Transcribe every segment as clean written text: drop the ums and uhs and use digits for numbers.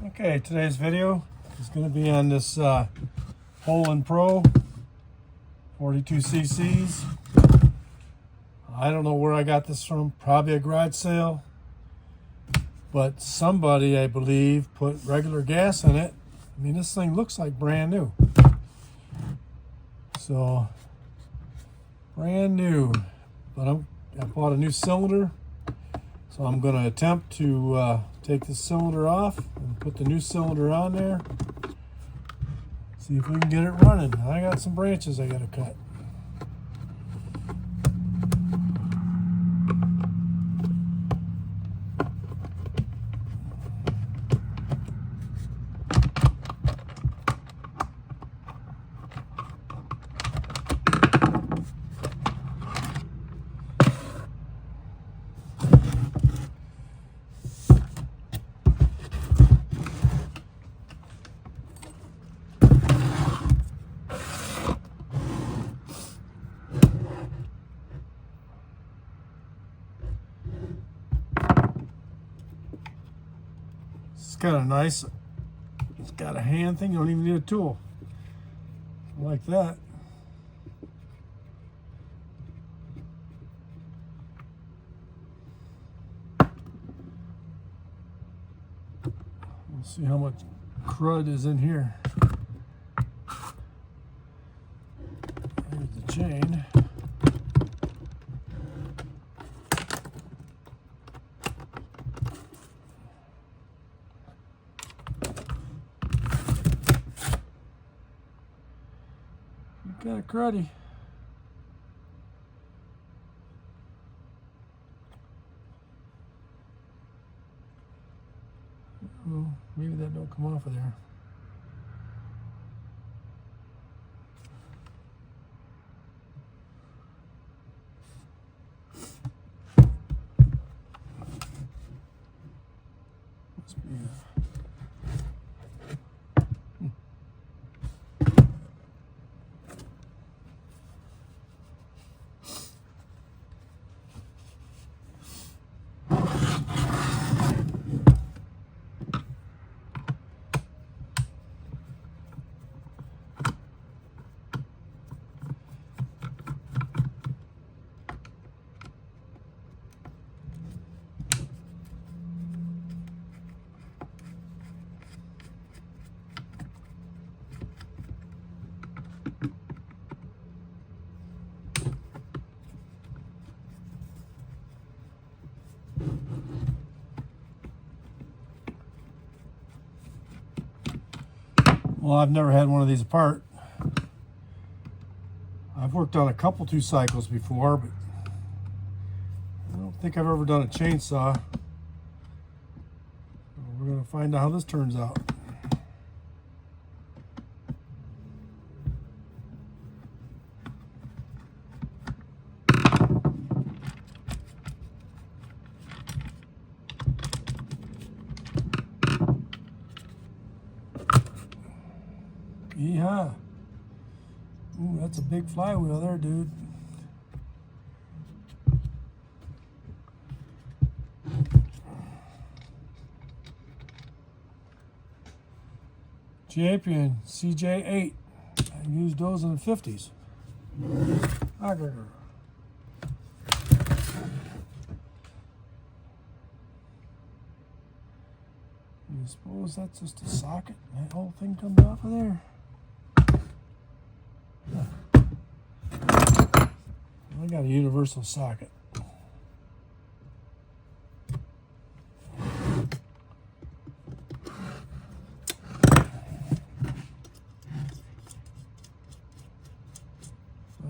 Okay, today's video is going to be on this Poulan Pro 42 cc's. I don't know where I got this from, probably a garage sale, but somebody, I believe, put regular gas in it. I mean, this thing looks like brand new. So, brand new, but I bought a new cylinder, so I'm going to attempt to take the cylinder off and put the new cylinder on there. See if we can get it running. I got some branches I got to cut. It's kind of nice. It's got a hand thing. You don't even need a tool. I like that. We'll see how much crud is in here. There's the chain. Kind of cruddy. Oh, maybe that don't come off of there. Must be Well, I've never had one of these apart. I've worked on a couple 2 cycles before, but I don't think I've ever done a chainsaw. So we're going to find out how this turns out. Yeehaw. Ooh, that's a big flywheel there, dude. Champion CJ8. I used those in the 50s. You suppose that's just a socket? That whole thing comes off of there. I got a universal socket. I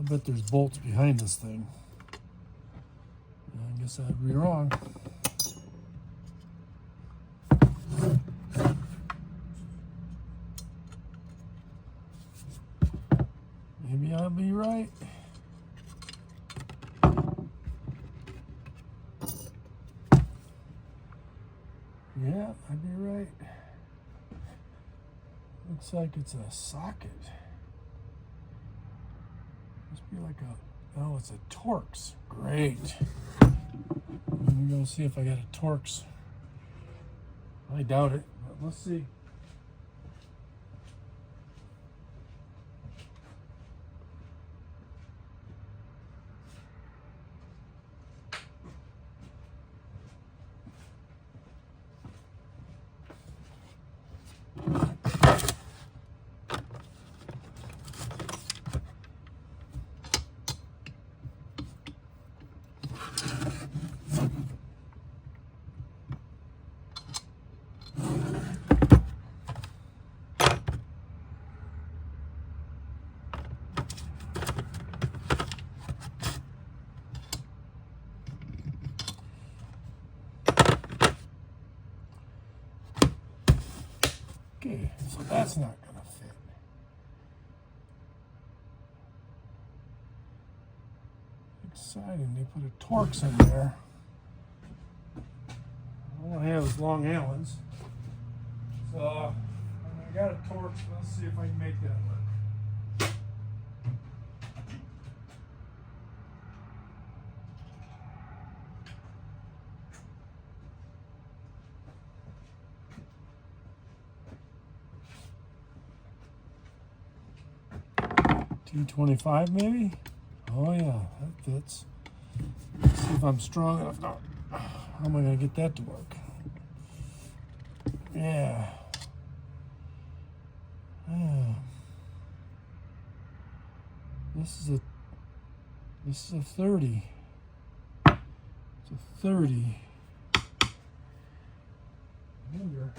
bet there's bolts behind this thing. I guess I'd be wrong. Maybe I'll be right. Yeah, I'd be right. Looks like it's a socket. Must be like a, oh, it's a Torx. Great. Let me go see if I got a Torx. I doubt it. But Let's see. Okay, so that's not going to fit. Exciting, they put a Torx in there. All I have is long Allens. So I got a Torx, let's see if I can make that work. T25 maybe? Oh yeah, that fits. Let's see if I'm strong enough. No. How am I going to get that to work? Yeah. This is a 30. It's a 30. Wonder.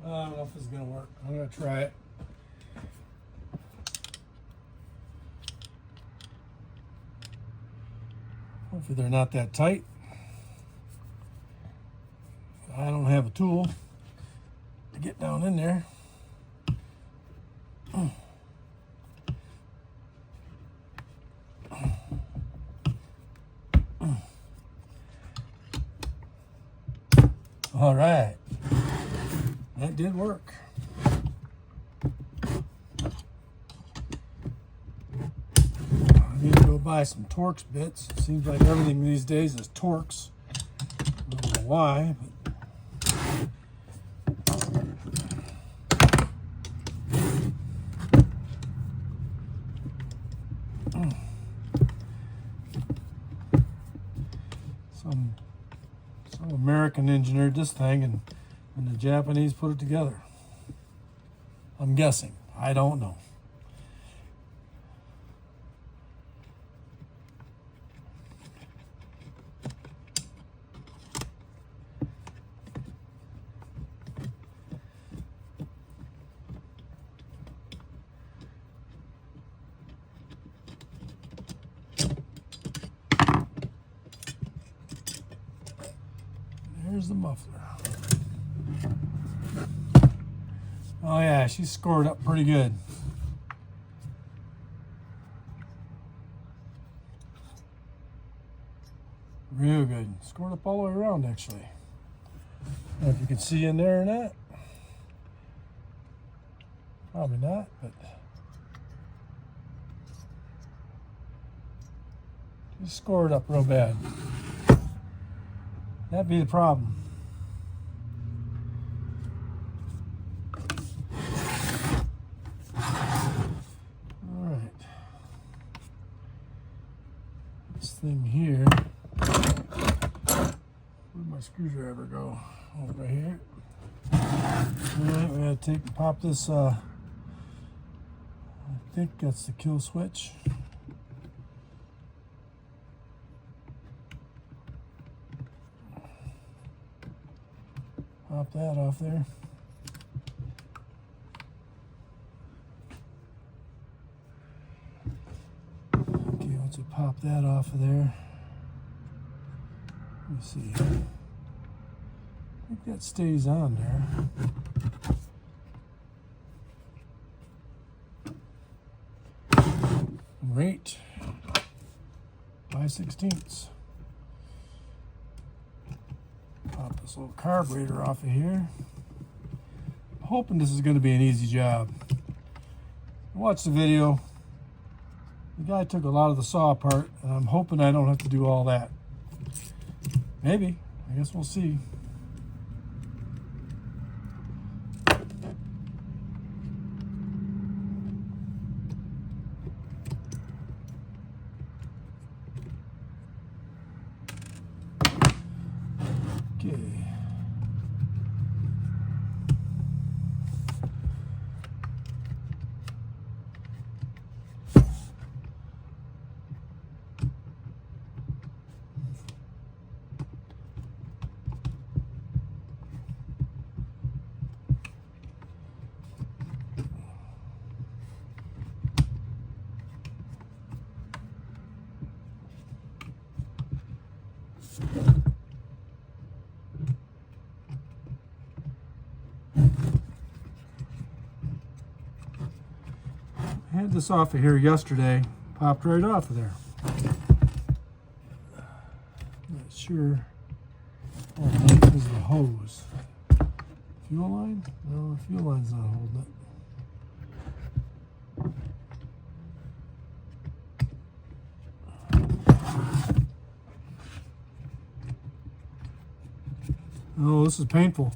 I don't know if it's going to work. I'm going to try it. Hopefully they're not that tight. I don't have a tool to get down in there. All right. That did work. I need to go buy some Torx bits. Seems like everything these days is Torx. I don't know why, but some American engineered this thing and the Japanese put it together. I'm guessing. I don't know. There's the muffler. Oh yeah, she scored up pretty good. Real good. Scored up all the way around actually. I don't know if you can see in there or not. Probably not, but just score it up real bad. That'd be the problem. All right. This thing here. Where'd my screwdriver go? Over here. All right, we gotta pop this. I think that's the kill switch. Pop that off there. Okay, once we pop that off of there, let me see. I think that stays on there. Great. 5/16. Pop this little carburetor off of here. I'm hoping this is going to be an easy job. Watch the video. The guy took a lot of the saw apart, and I'm hoping I don't have to do all that. Maybe. I guess we'll see. Okay. I had this off of here yesterday, popped right off of there. Not sure. Oh, that is the hose. Fuel line? No, the fuel line's not holding it. Oh, this is painful.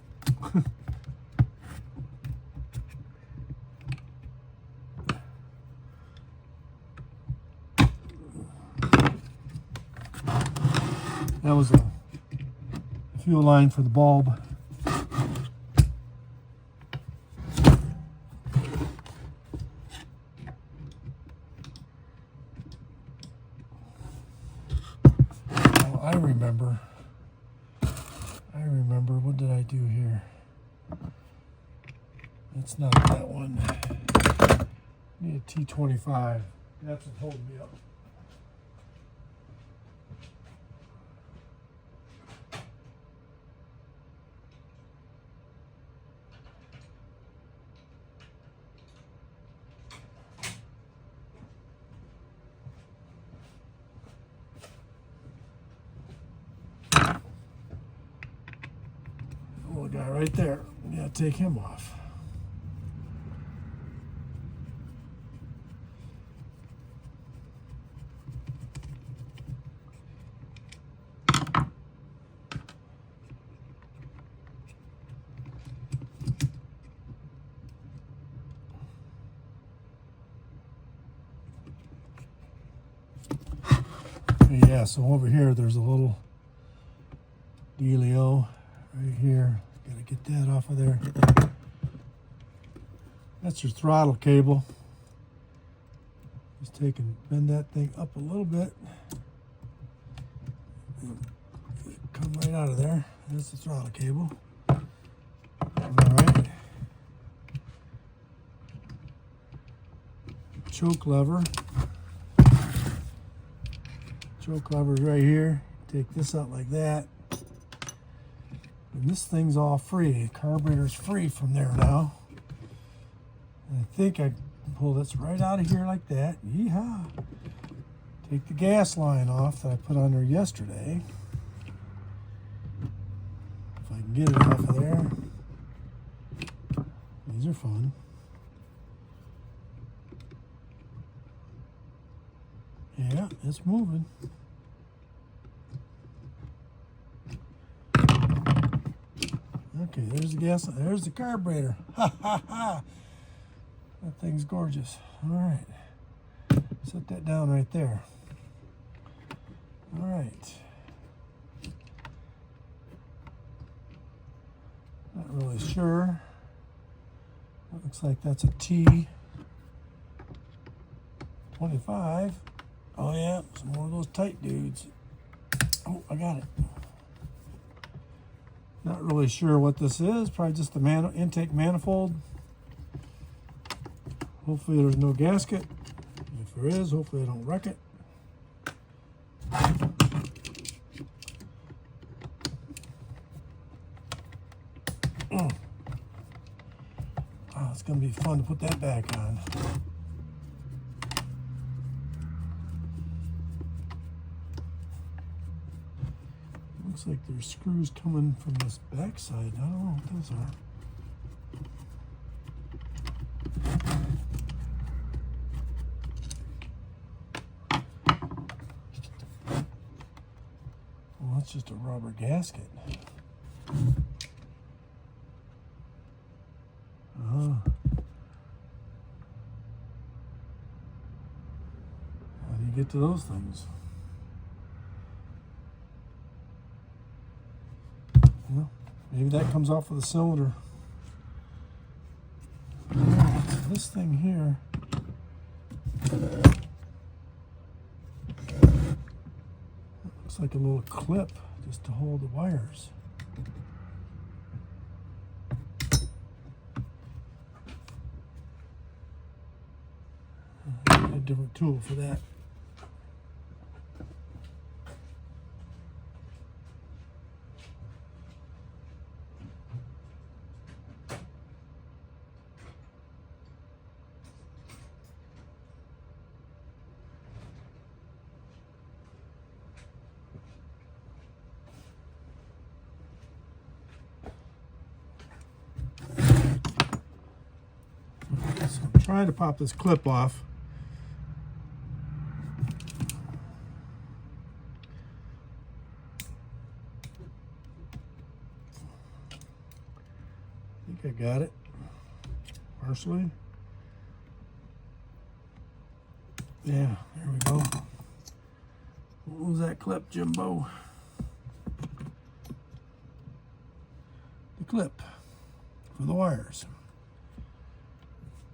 That was a fuel line for the bulb. Oh, I remember, what did I do here? It's not that one. I need a T25. That's what's holding me up. Little guy right there. We gotta take him off. Yeah, so over here there's a little dealio right here. Gotta get that off of there. That's your throttle cable. Just bend that thing up a little bit. Come right out of there. That's the throttle cable. Alright. Choke lever. Choke lever's right here. Take this out like that. And this thing's all free. Carburetor's free from there now. And I think I can pull this right out of here like that. Yeehaw. Take the gas line off that I put on there yesterday. If I can get it off of there. These are fun. it's moving. Okay, there's the gas. There's the carburetor. Ha ha ha! That thing's gorgeous. All right, set that down right there. All right. Not really sure. That looks like that's a T25. Oh yeah, some more of those tight dudes. Oh, I got it. Not really sure what this is. Probably just the intake manifold. Hopefully there's no gasket. If there is, hopefully I don't wreck it. Oh, it's going to be fun to put that back on. Looks like there's screws coming from this back side. I don't know what those are. Well, that's just a rubber gasket. How do you get to those things? Well, maybe that comes off of the cylinder. This thing here, looks like a little clip just to hold the wires. A different tool for that. So I'm trying to pop this clip off. I think I got it partially. Yeah, there we go. What was that clip, Jimbo? The clip for the wires.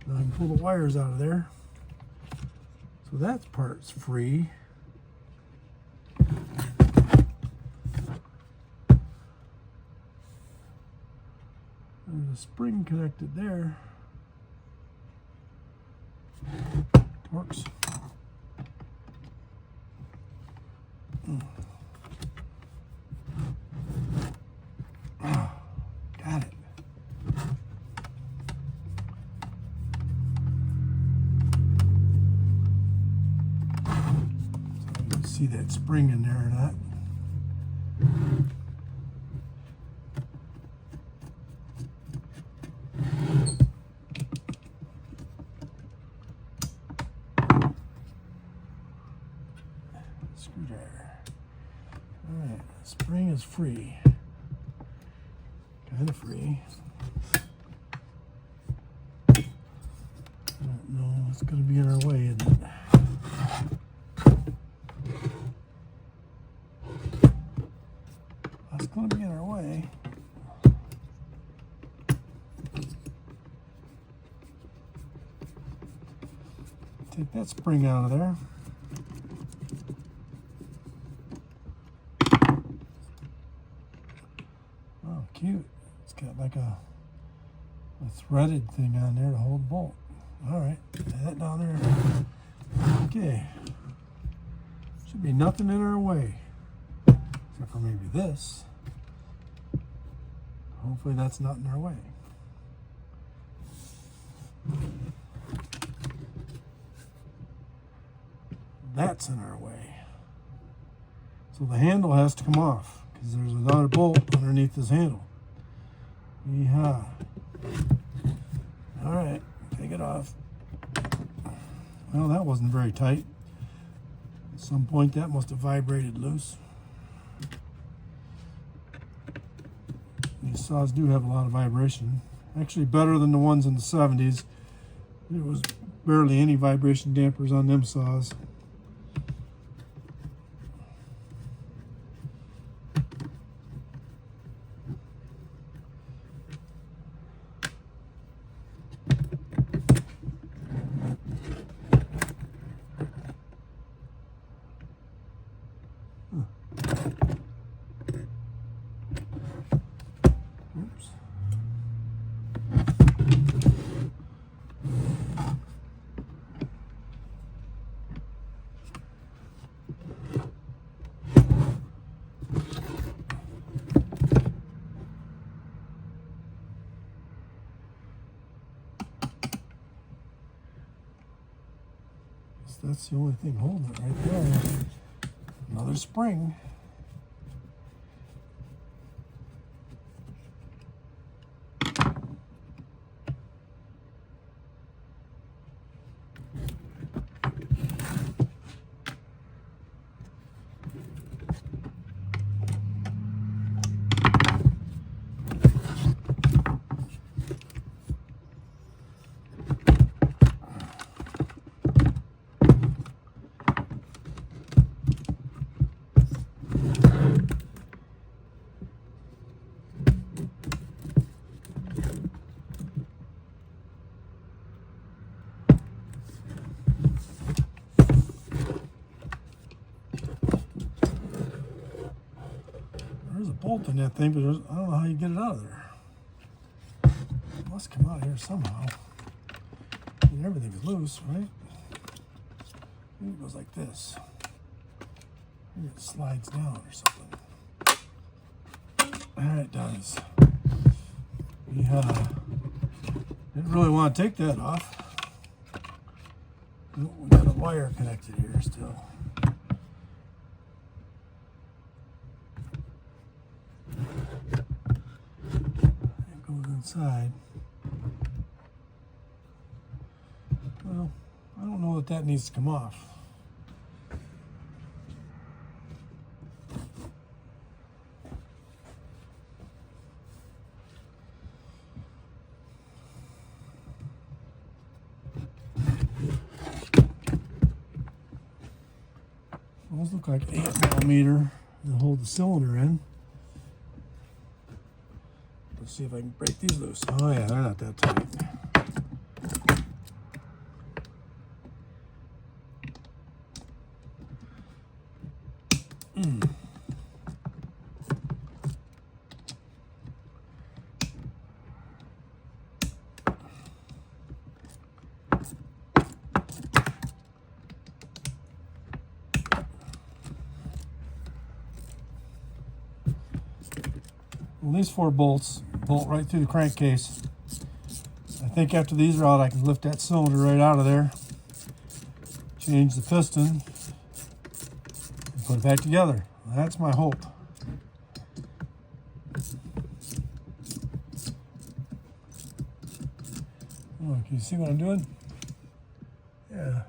Now I can pull the wires out of there. So that part's free. There's a spring connected there. Works. Got it. So you can see that spring in there or not. Screwdriver. All right, spring is free. Kind of free. I don't know, it's going to be in our way, isn't it? It's going to be in our way. Take that spring out of there. Oh, cute. It's got like a threaded thing on there to hold the bolt. All right, lay that down there. Okay. Should be nothing in our way. Except for maybe this. Hopefully that's not in our way. That's in our way. So the handle has to come off because there's another bolt underneath this handle. Yeehaw. All right, take it off. Well, that wasn't very tight. At some point that must have vibrated loose. These saws do have a lot of vibration. Actually better than the ones in the 70s. There was barely any vibration dampers on them saws. Oops. That's the only thing holding it right there. Another spring. There's a bolt in that thing, but I don't know how you get it out of there. It must come out of here somehow. I mean, everything's loose, right? Maybe it goes like this. Maybe it slides down or something. There it does. Yeah. Didn't really want to take that off. Oh, we got a wire connected here still. It goes inside. Well, I don't know that that needs to come off. Those look like 8mm to hold the cylinder in. Let's see if I can break these loose. Oh yeah, they're not that tight. Well, these 4 bolts bolt right through the crankcase. I think after these are out, I can lift that cylinder right out of there, change the piston, and put it back together. That's my hope. Oh, can you see what I'm doing? Yeah,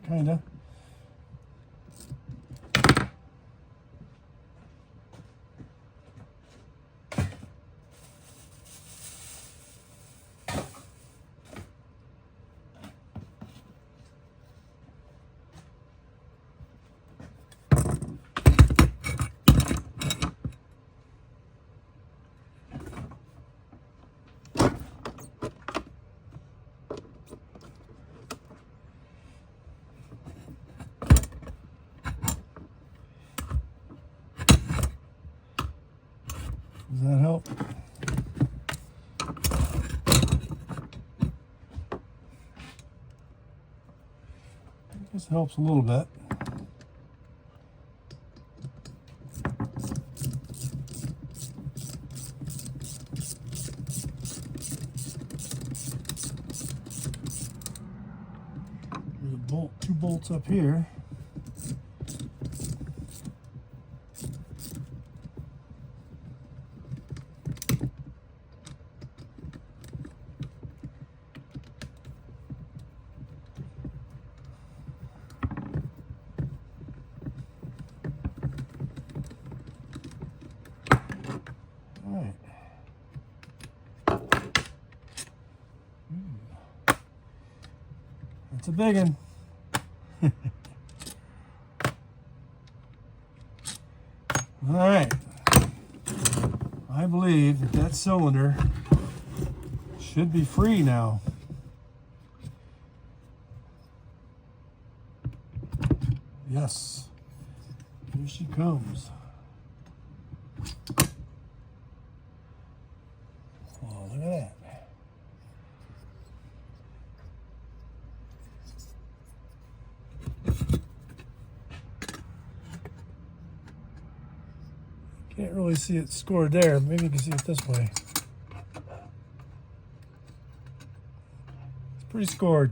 kinda. Does that help? This helps a little bit. There's a bolt, 2 bolts up here. That's a big one. All right. I believe that that cylinder should be free now. Yes. Here she comes. Oh, look at that. Can't really see it scored there. Maybe you can see it this way. It's pretty scored.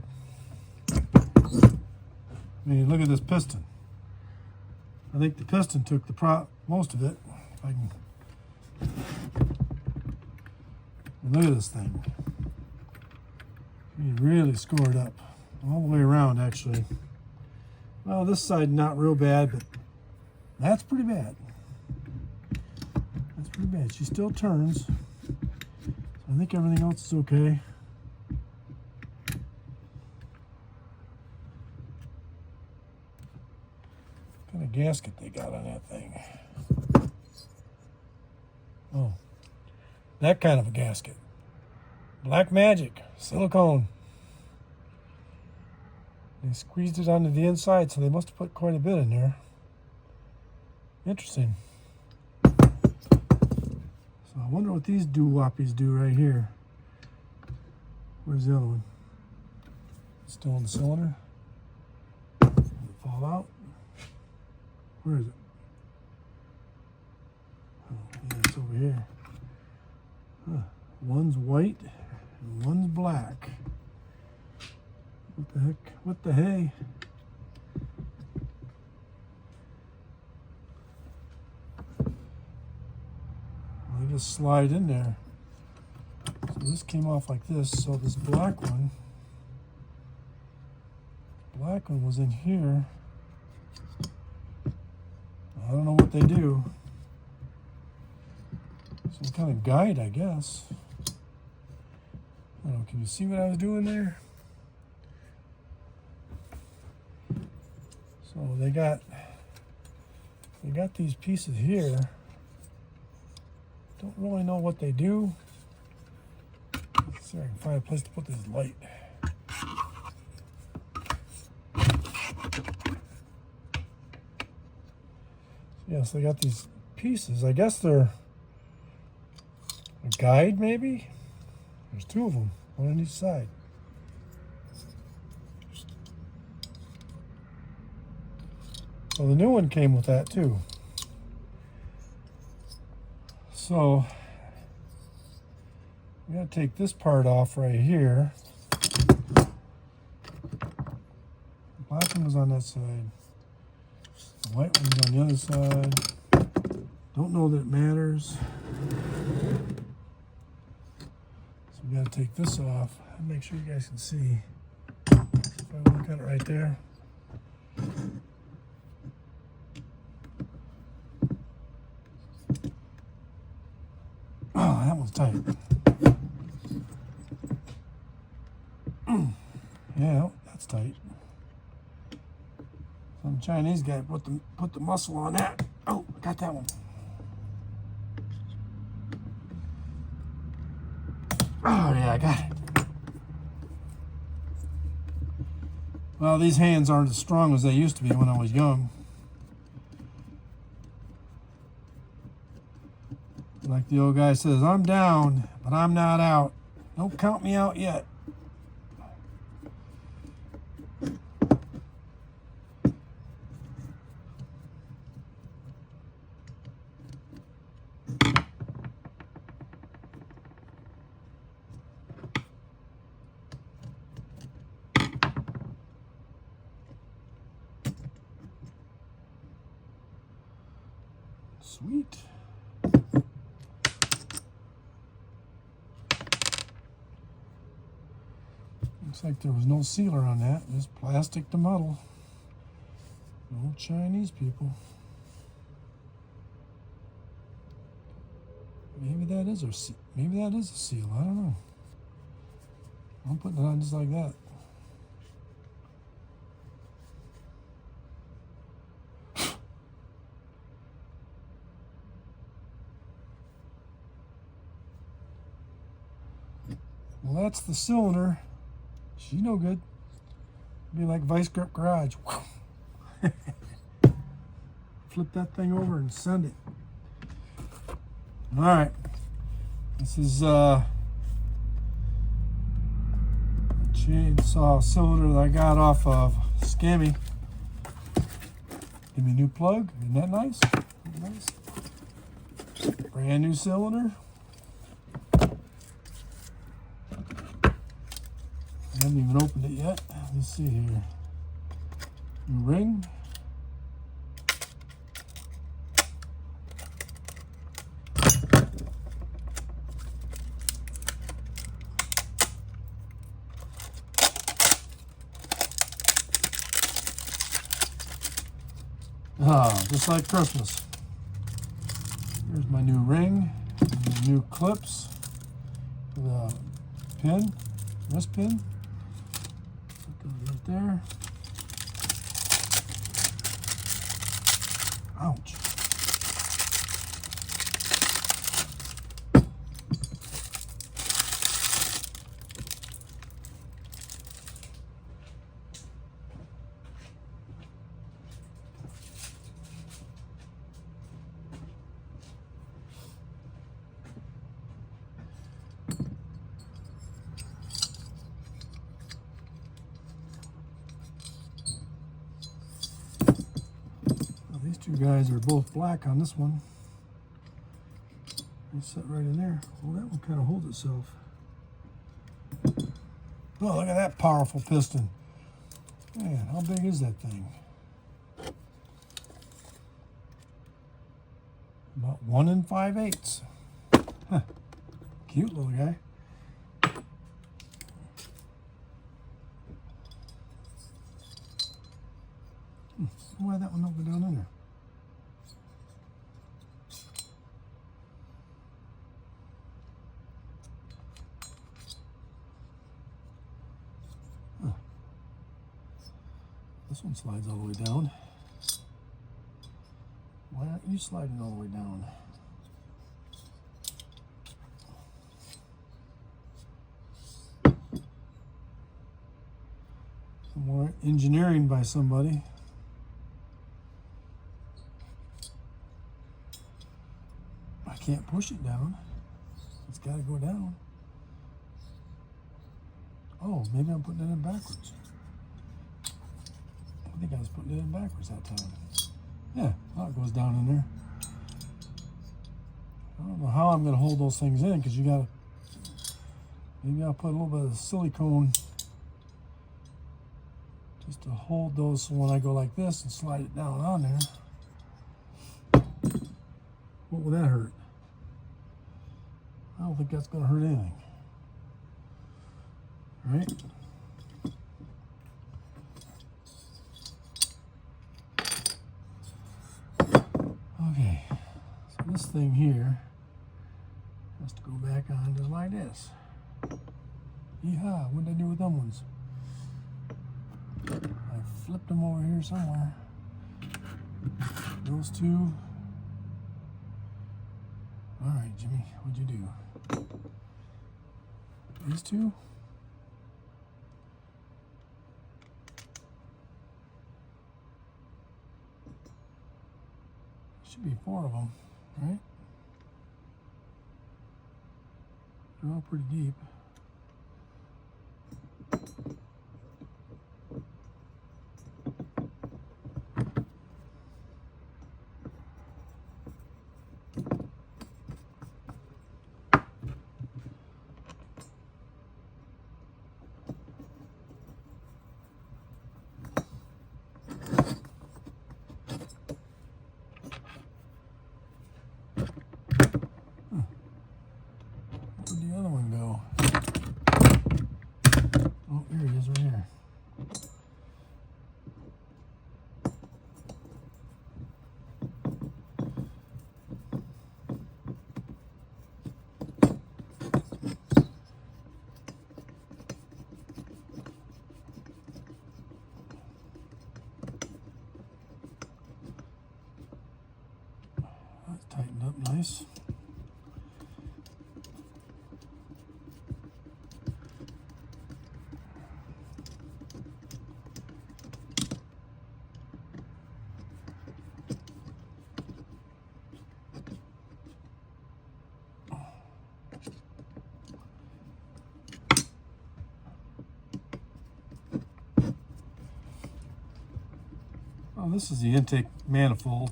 I mean, look at this piston. I think the piston took the most of it. If I can. And look at this thing. It's really scored up all the way around, actually. Well, this side not real bad, but that's pretty bad. That's pretty bad. She still turns. So I think everything else is okay. What kind of gasket they got on that thing? Oh, that kind of a gasket. Black Magic, silicone. They squeezed it onto the inside, so they must have put quite a bit in there. Interesting. So I wonder what these doo-woppies do right here. Where's the other one? Still in the cylinder. Did it fall out? Where is it? Oh, yeah, it's over here. Huh. One's white and one's black. What the heck? What the hey? Well, they just slide in there. So this came off like this. So this black one was in here. I don't know what they do. Some kind of guide, I guess. I don't know, can you see what I was doing there? So they got these pieces here. Don't really know what they do. Let's see if I can find a place to put this light. Yes, they got these pieces. I guess they're a guide, maybe? There's two of them, one on each side. So the new one came with that too. So we gotta take this part off right here. The black one was on that side. The white one's on the other side. Don't know that it matters. So we gotta take this off and make sure you guys can see. If I look at it right there. Oh, that one's tight. Yeah, that's tight. Some Chinese guy put the muscle on that. Oh, I got that one. Oh yeah, I got it. Well, these hands aren't as strong as they used to be when I was young. Like the old guy says, I'm down, but I'm not out. Don't count me out yet. Sweet. Looks like there was no sealer on that, just plastic to metal. No Chinese people. Maybe that is a seal. I don't know. I'm putting it on just like that. Well, that's the cylinder. She's no good. Be like Vice Grip Garage. Flip that thing over and send it. All right. This is a chainsaw cylinder that I got off of Scammy. Give me a new plug. Isn't that nice? Nice. Brand new cylinder. I haven't even opened it yet. Let's see here. New ring. Ah, just like Christmas. Here's my new ring, new clips, the pin, wrist pin. That goes right there. Ouch. These two guys are both black on this one. They sit right in there. Well, that one kind of holds itself. Oh, look at that powerful piston. Man, how big is that thing? About 1 5/8. Huh. Cute little guy. Why that one don't go down in there? Huh. This one slides all the way down. Why aren't you sliding all the way down? Some more engineering by somebody. I can't push it down. It's got to go down. Oh, maybe I'm putting it in backwards. I think I was putting it in backwards that time. Yeah, now it goes down in there. I don't know how I'm going to hold those things in because you got to, maybe I'll put a little bit of silicone just to hold those so when I go like this and slide it down on there. What would that hurt? I don't think that's going to hurt anything. Right? Okay, so this thing here has to go back on just like this. Yeehaw, what did I do with them ones? I flipped them over here somewhere. Those two. All right, Jimmy, what'd you do? These two? Should be 4 of them, right? They're all pretty deep. Where'd the other one go? Oh, this is the intake manifold.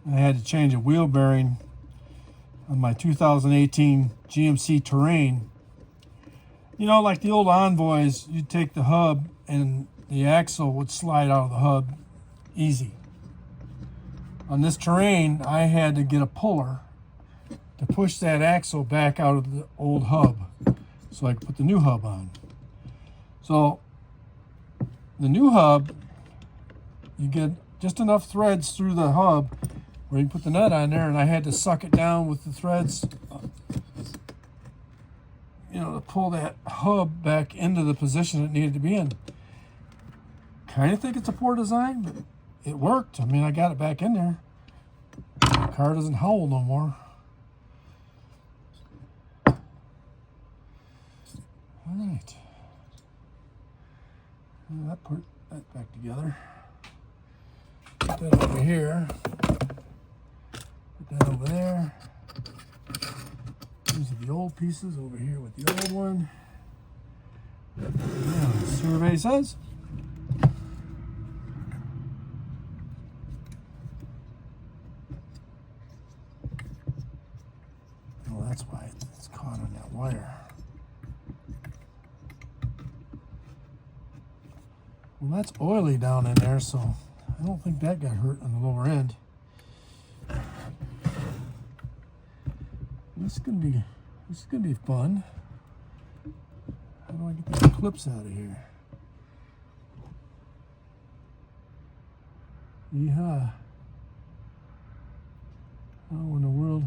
I had to change a wheel bearing on my 2018 GMC Terrain. You know, like the old Envoys, you'd take the hub and the axle would slide out of the hub easy. On this Terrain, I had to get a puller to push that axle back out of the old hub so I could put the new hub on. So the new hub, you get just enough threads through the hub where you put the nut on there, and I had to suck it down with the threads, you know, to pull that hub back into the position it needed to be in. Kind of think it's a poor design, but it worked. I mean, I got it back in there. The car doesn't howl no more. All right. That put that back together. Put that over here. Put that over there. These are the old pieces over here with the old one. Yeah, survey says. Oh, that's why it's caught on that wire. Well, that's oily down in there, so I don't think that got hurt on the lower end. This is gonna be fun. How do I get these clips out of here? Yeehaw. How in the world?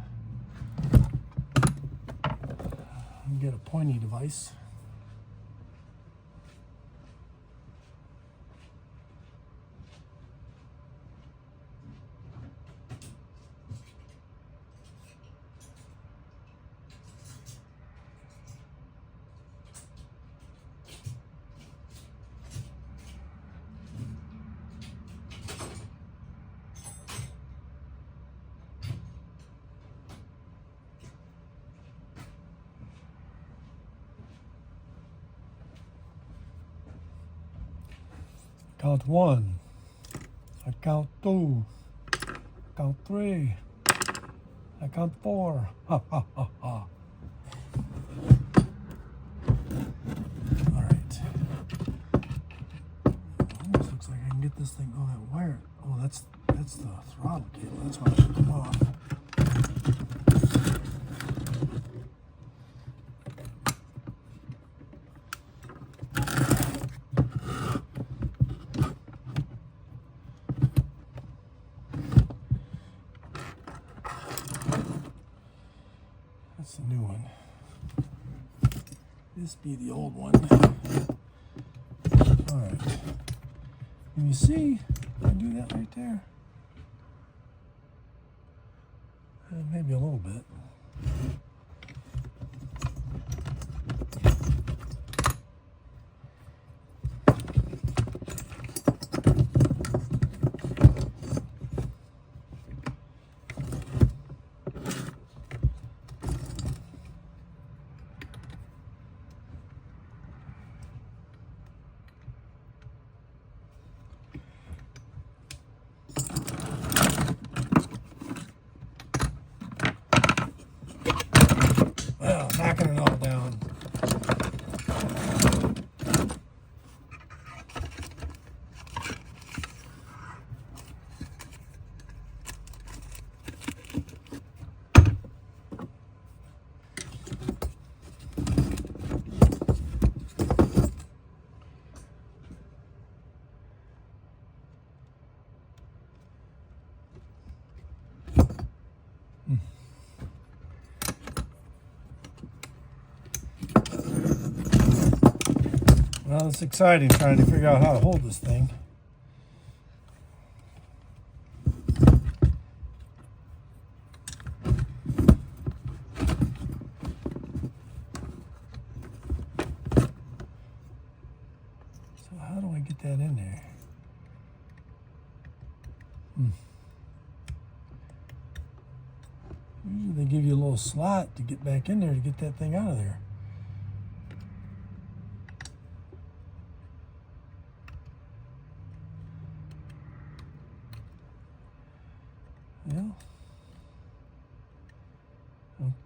I can get a pointy device. Count 1, I count 2, I count 3, I count 4, ha ha ha ha. Alright. Almost looks like I can get this thing, oh that wire, oh that's the throttle cable, that's why I should come off. That's the new one. This be the old one. All right. Can you see? I do that right there. Maybe a little bit. Well, knocking it all down. Well, it's exciting trying to figure out how to hold this thing. Maybe they give you a little slot to get back in there to get that thing out of there. Yeah.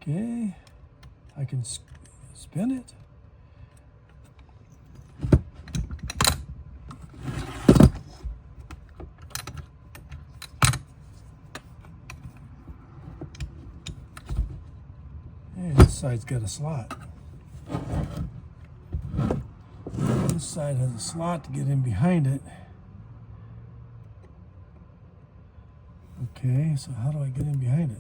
Okay. I can spin it. Hey, this side's got a slot. This side has a slot to get in behind it. Okay, so how do I get in behind it?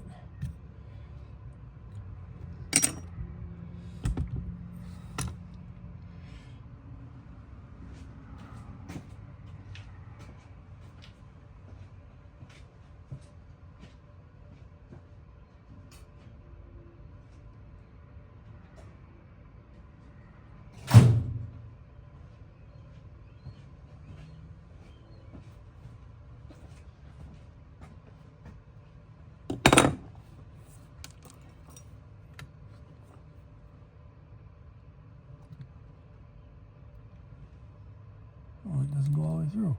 Oh, it doesn't go all the way through.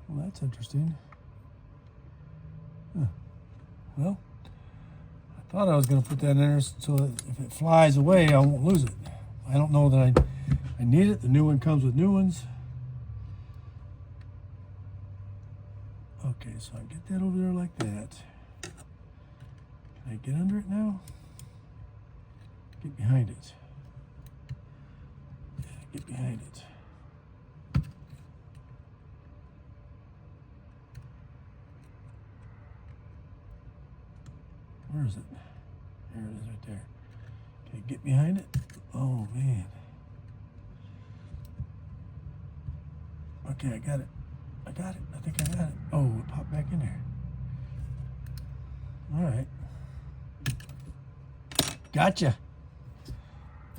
Well, that's interesting. Huh. Well, I thought I was going to put that in there so that if it flies away, I won't lose it. I don't know that I need it. The new one comes with new ones. Okay, so I get that over there like that. Can I get under it now? Get behind it. Yeah, get behind it. Where is it? There it is right there. Okay, get behind it. Oh, man. Okay, I got it. I got it. I think I got it. Oh, it popped back in there. All right. Gotcha.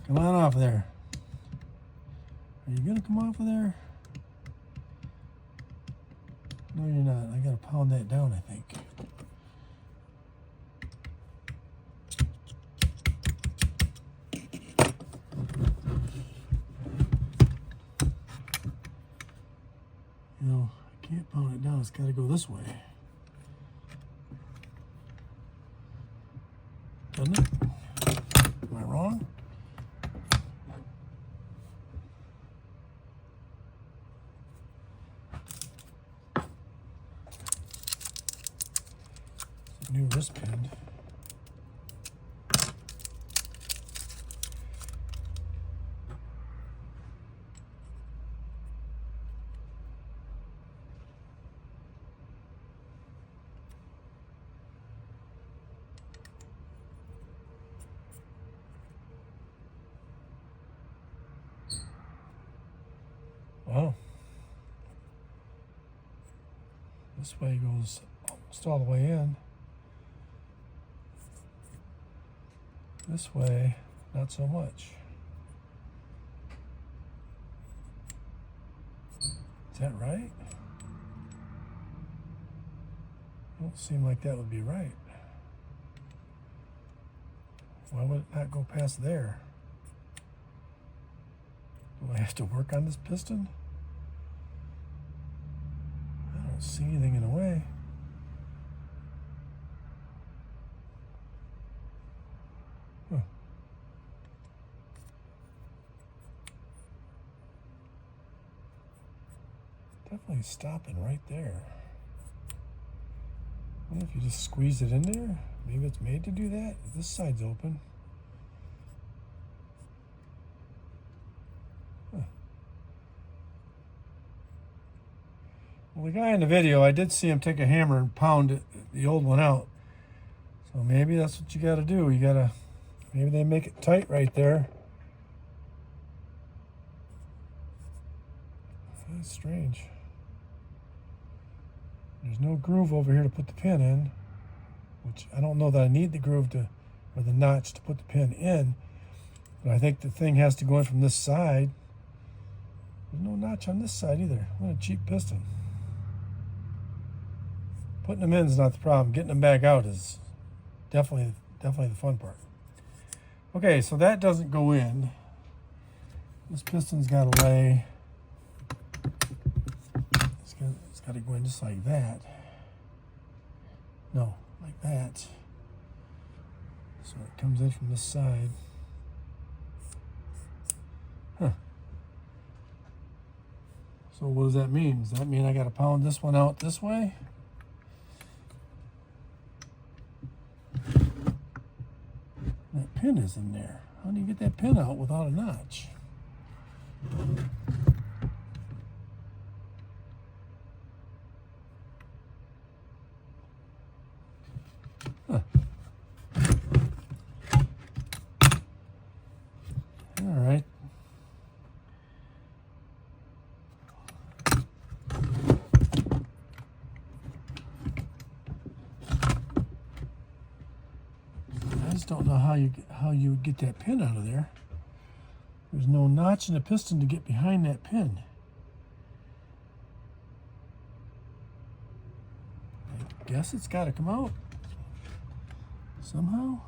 Come on off of there. Are you going to come off of there? No, you're not. I got to pound that down, I think. You know, I can't pound it down. It's got to go this way. Doesn't it? Am I wrong? It's a new wristband. Wow. This way goes almost all the way in. This way, not so much. Is that right? Don't seem like that would be right. Why would it not go past there? Do I have to work on this piston? I don't see anything in the way. Huh. Definitely stopping right there. What if you just squeeze it in there? Maybe it's made to do that. This side's open. Huh. Well, the guy in the video, I did see him take a hammer and pound the old one out. So maybe that's what you got to do. You got to, maybe they make it tight right there. That's strange. There's no groove over here to put the pin in, which I don't know that I need the groove to, or the notch to put the pin in, but I think the thing has to go in from this side. There's no notch on this side either. What a cheap piston. Putting them in is not the problem. Getting them back out is definitely definitely the fun part. Okay, so that doesn't go in. This piston's got to lay. It's got to go in just like that. No, like that. So it comes in from this side. Huh. So what does that mean? Does that mean I got to pound this one out this way? That pin is in there. How do you get that pin out without a notch? Huh. All right. I just don't know how you get that pin out of there. There's no notch in the piston to get behind that pin. I guess it's got to come out somehow.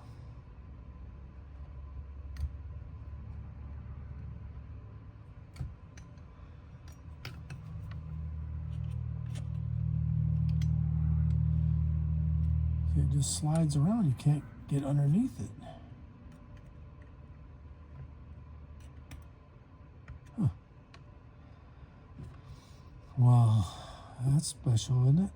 It just slides around. You can't get underneath it. Huh. Well, that's special, isn't it?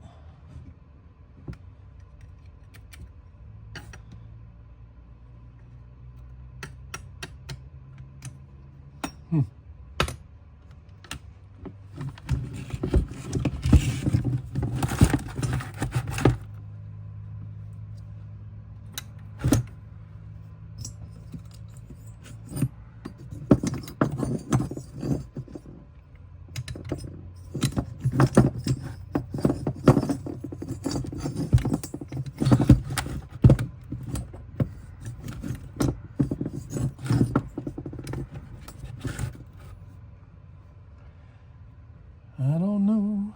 I don't know.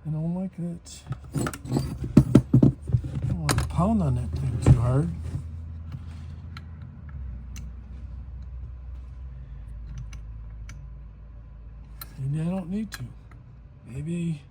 I don't like it. I don't want to pound on that thing too hard. Maybe I don't need to. Maybe.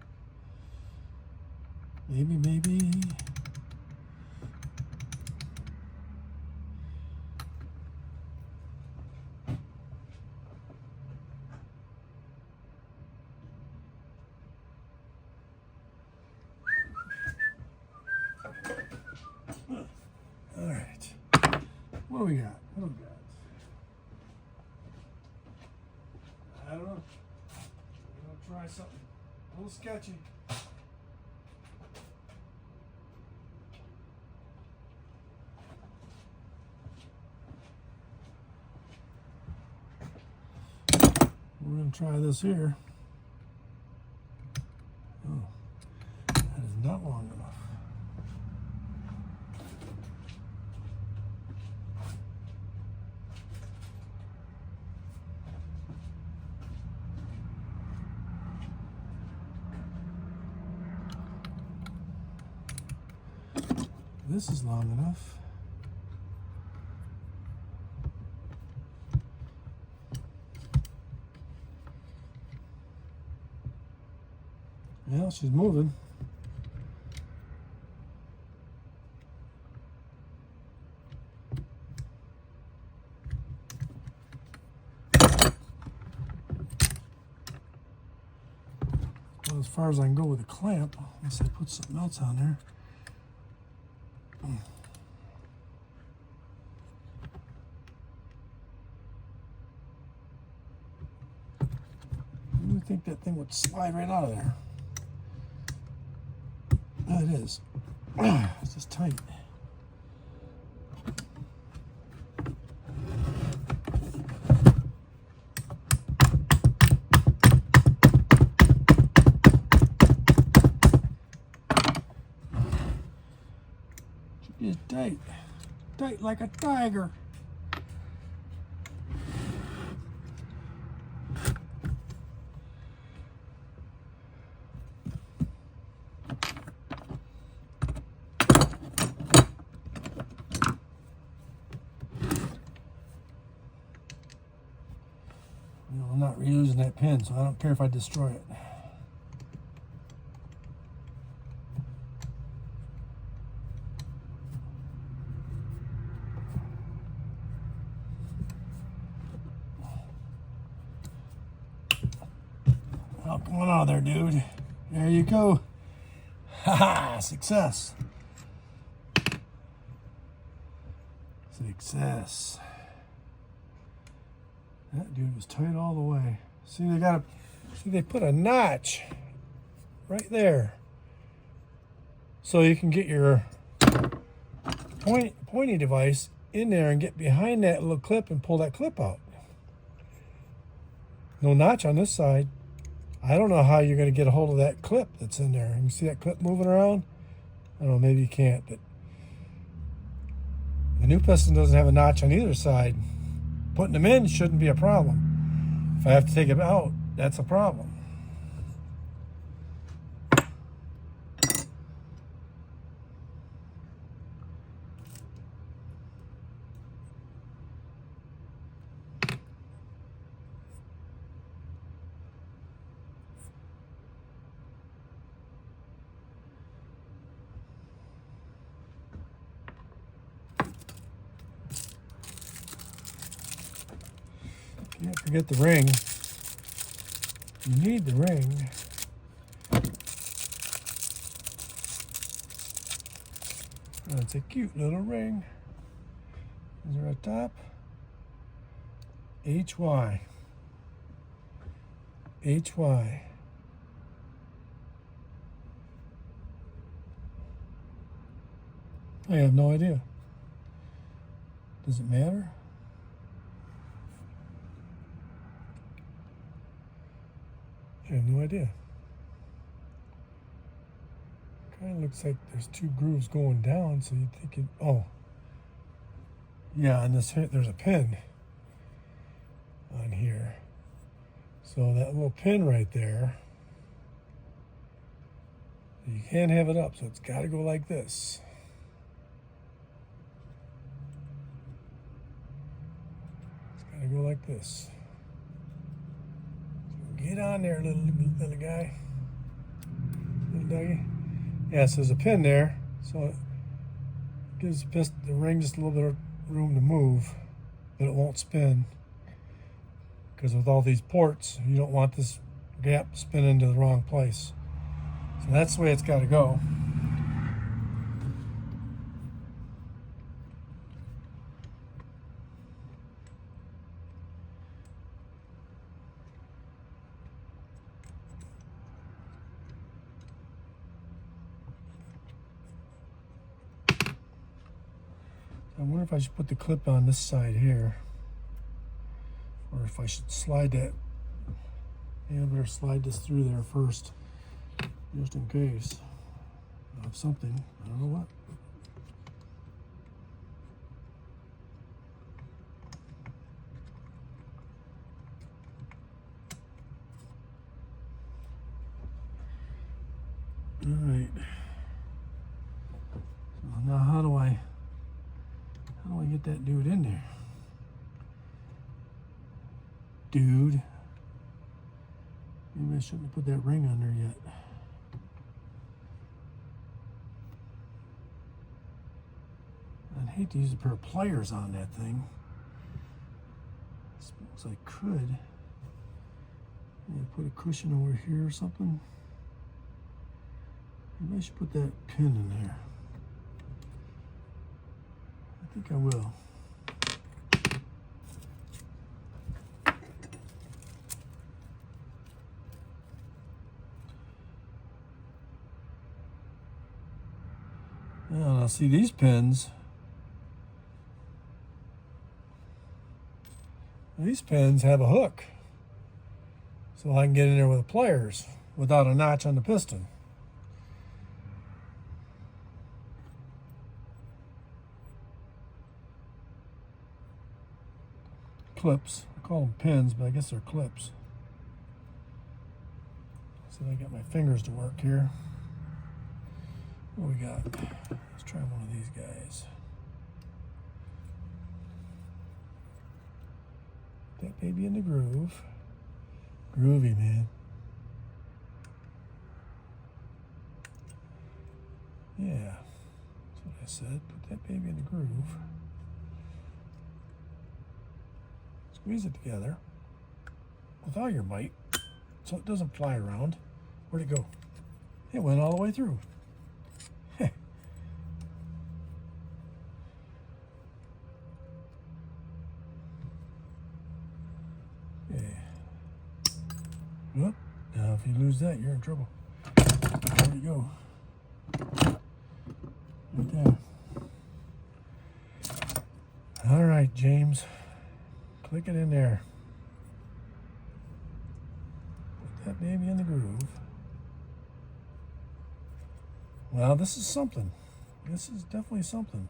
All right. What do we got? I don't know. I'm gonna try something a little sketchy. We're gonna try this here. Oh, that is not long enough. This is long enough. Yeah, she's moving. Well, as far as I can go with a clamp, unless I put something else on there. You would think that thing would slide right out of there. Oh, it is. It's just tight. It's tight. Tight like a tiger. reusing that pin, so I don't care if I destroy it. Oh, come on out of there, dude. There you go. Ha! Success. Success. That dude was tight all the way. See, they put a notch right there, so you can get your pointy device in there and get behind that little clip and pull that clip out. No notch on this side. I don't know how you're going to get a hold of that clip that's in there. You see that clip moving around? I don't know, maybe you can't, but the new piston doesn't have a notch on either side. Putting them in shouldn't be a problem. If I have to take them out, that's a problem. Can't forget the ring. You need the ring. That's a cute little ring. Is there a top? HY. HY. I have no idea. Does it matter? I have no idea. Kind of looks like there's two grooves going down, so you'd think it. Oh, yeah, on this there's a pin on here. So that little pin right there, you can't have it up, so it's got to go like this. It's got to go like this. Get on there, little guy. Little doggy. Yeah, so there's a pin there, so it gives the ring just a little bit of room to move, but it won't spin. Because with all these ports, you don't want this gap spinning to the wrong place. So that's the way it's got to go. I wonder if I should put the clip on this side here, or if I should slide that. Yeah, I better slide this through there first, just in case of something. I don't know what. All right. So now how do I get that dude in there? Dude. Maybe I shouldn't have put that ring on there yet. I'd hate to use a pair of pliers on that thing. I suppose I could. Maybe put a cushion over here or something. Maybe I should put that pin in there. I think I will. Now see these pins. These pins have a hook, so I can get in there with the pliers without a notch on the piston. Clips. I call them pins, but I guess they're clips. So I got my fingers to work here. What we got? Let's try one of these guys. That baby in the groove. Groovy, man. Yeah, that's what I said. Put that baby in the groove. Squeeze it together with all your might so it doesn't fly around. Where'd it go? It went all the way through. Whoop. Now, if you lose that, you're in trouble. There you go. Right there. All right, James. Click it in there. Put that baby in the groove. Well, this is something. This is definitely something.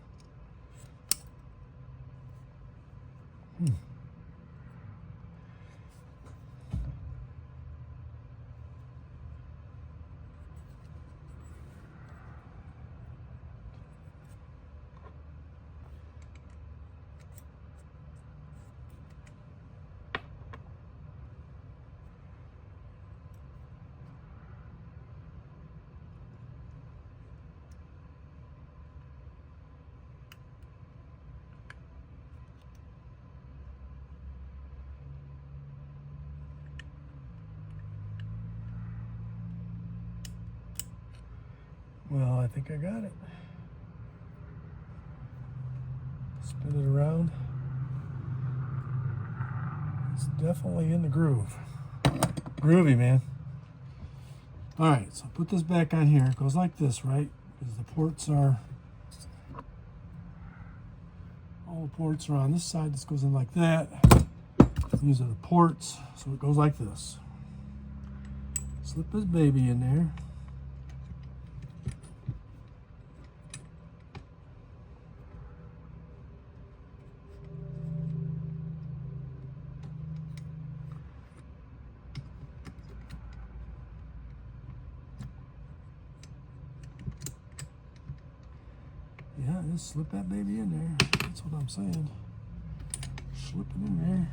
Well, I think I got it. Spin it around. It's definitely in the groove. Groovy, man. All right, so put this back on here. It goes like this, right? Because the ports are, all the ports are on this side. This goes in like that. These are the ports, so it goes like this. Slip this baby in there. Yeah, just slip that baby in there. That's what I'm saying. Slip it in there.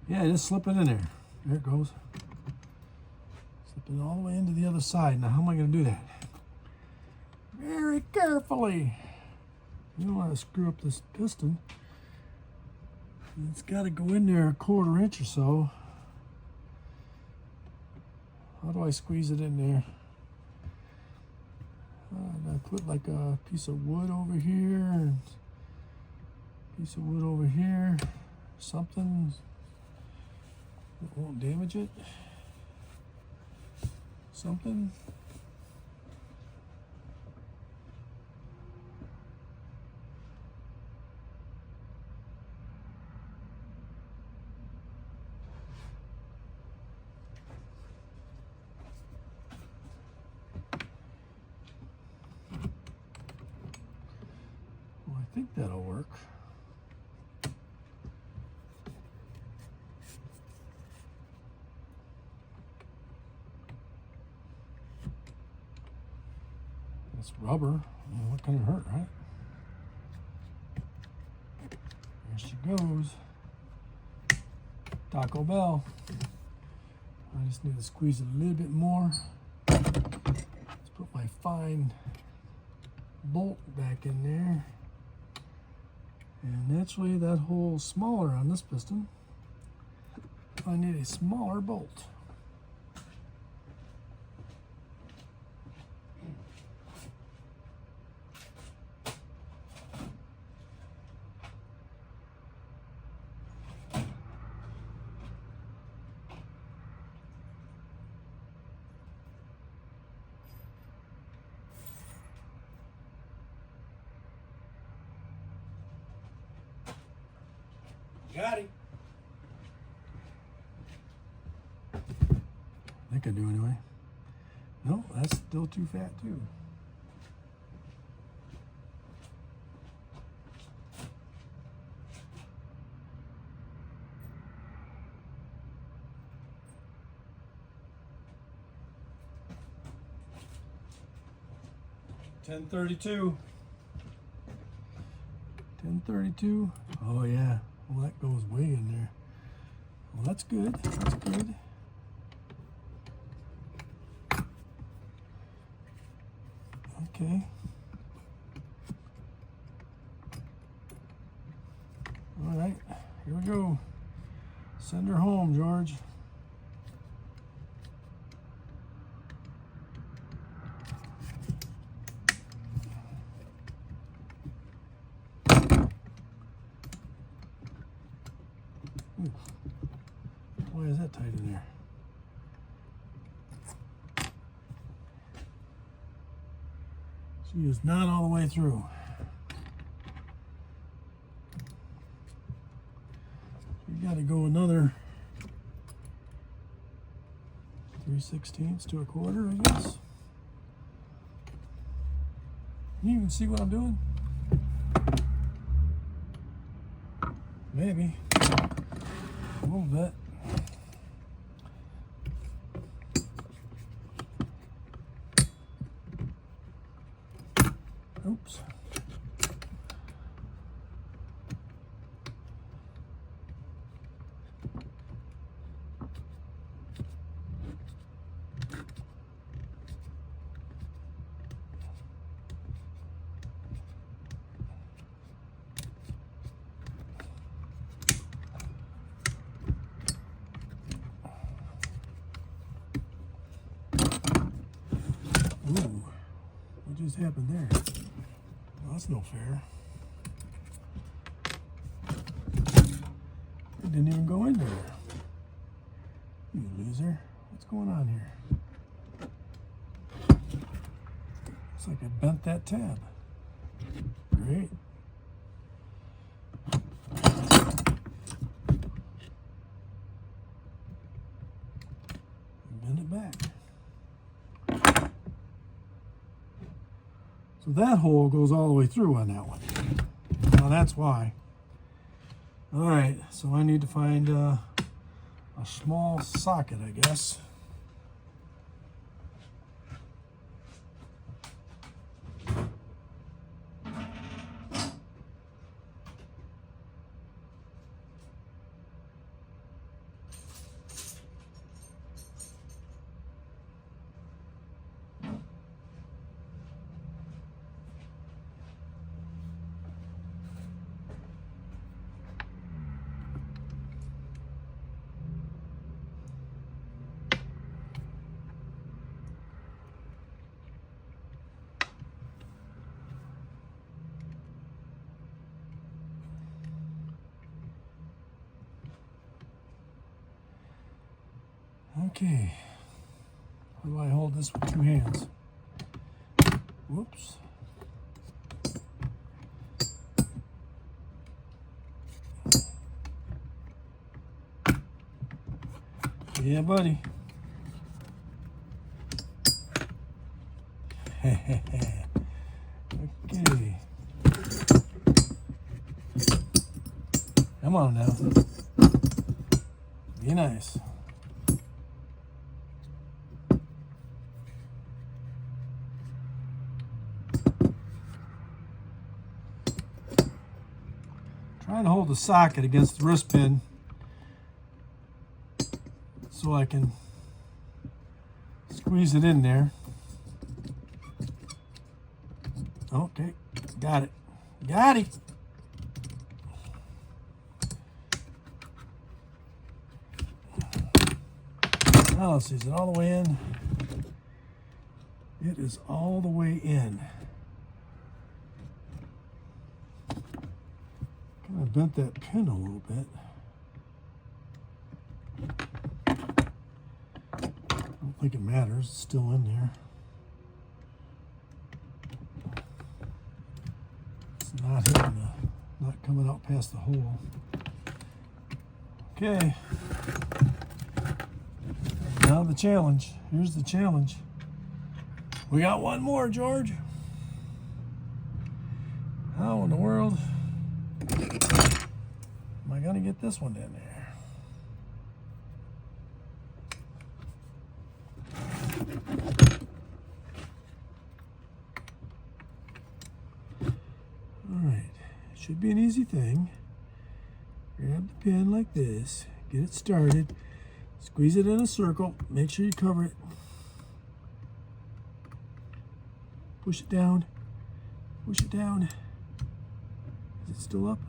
Yeah, just slip it in there. There it goes. Slip it all the way into the other side. Now, how am I going to do that? Very carefully. You don't want to screw up this piston. It's got to go in there a 1/4 inch or so. How do I squeeze it in there? I put like a piece of wood over here and a piece of wood over here. Something that won't damage it. Something. Well, I think that'll work. It's rubber. What can it hurt, right? There she goes. Taco Bell. I just need to squeeze it a little bit more. Let's put my fine bolt back in there. And naturally that hole's smaller on this piston. I need a smaller bolt. Got it. I think I do anyway. No, that's still too fat too. 1032. 1032. Oh yeah. Well, that goes way in there. Well, that's good. That's good. Okay. All right. Here we go. Send her home, George. Ooh. Why is that tight in there? She is not all the way through. You got to go another 3/16 to a quarter, I guess. Can you even see what I'm doing? Maybe. A little bit. Oops. Ooh, what just happened there? Well, that's no fair. It didn't even go in there. You loser. What's going on here? Looks like I bent that tab. Great. Bend it back. So that hole goes all the way through on that one. Now that's why. All right, so I need to find a small socket, I guess. Okay, how do I hold this with two hands? Whoops. Yeah, buddy. Okay. Come on now. Be nice. Trying to hold the socket against the wrist pin so I can squeeze it in there. Okay, got it. Got it. Now let's see, is it all the way in? It is all the way in. Kind of bent that pin a little bit. I don't think it matters, it's still in there. It's not hitting the, not coming out past the hole. Okay. Now the challenge. Here's the challenge. We got one more, George. How in the world am I going to get this one in there? Should be an easy thing. Grab the pin like this, get it started, squeeze it in a circle, make sure you cover it. Push it down, push it down. Is it still up?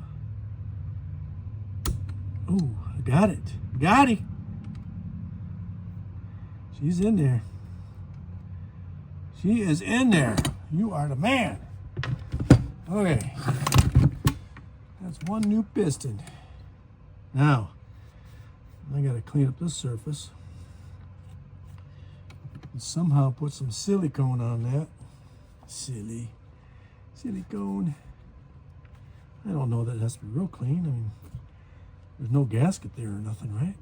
Oh, I got it. Got it. She's in there. She is in there. You are the man. Okay. That's one new piston. Now, I gotta clean up this surface. And somehow put some silicone on that. Silicone. I don't know that it has to be real clean. I mean, there's no gasket there or nothing, right?